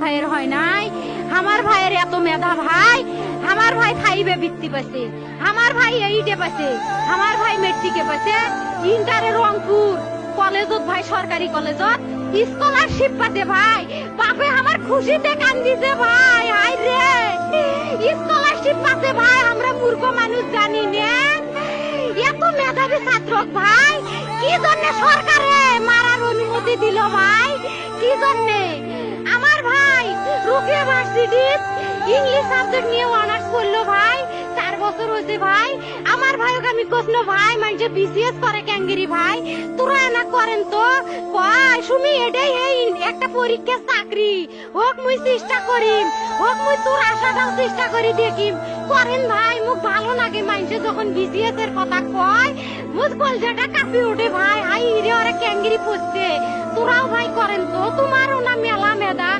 ভাইয়ের হয় নাই। আমার ভাইয়ের এত মেধা ভাই, আমার ভাই ফাইভে বৃত্তি পাইছে, আমার ভাই এইটে পাইছে, আমার ভাই মেট্রিকে পাইছে, ইন্টারে রংপুর কলেজত ভাই, সরকারি কলেজত স্কলারশিপ পাতে ভাই। বাপে আমার খুশিতে কান্দিছে ভাই, হাই রে স্কলারশিপ পাতে ভাই। আমরা মূর্খ মানুষ জানি না এত মেধাবী ছাত্র ভাই কি জন্য সরকারে মারার অনুমতি দিল ভাই, কি জন্য? আমার ভাই রুকিয়া ভার্সিটি ইংলিশ সাবজেক্ট নিয়ে অনার্স করলো ভাই, 4 বছর হয়েছে ভাই। আমার ভাইকে আমি কইছিল ভাই মানে বিসিএস করে ক্যাঙ্গেরি ভাই, তোরা না করেন তো কয় সুমি এটাই এই একটা পরীক্ষা চাকরি হোক, মুই চেষ্টা করিম, হোক মুই তোর আশাটাও চেষ্টা করি দেখিম। করেন ভাই, মুখ ভালো লাগে মানুষে যখন বিসিএস এর কথা কয়, মুখ কলজাটা কাঁপি ওঠে ভাই, হাই রে ওরা ক্যাঙ্গেরি পড়ছে। তোরাও ভাই করেন তো, তোমারও না মেলা মেধা।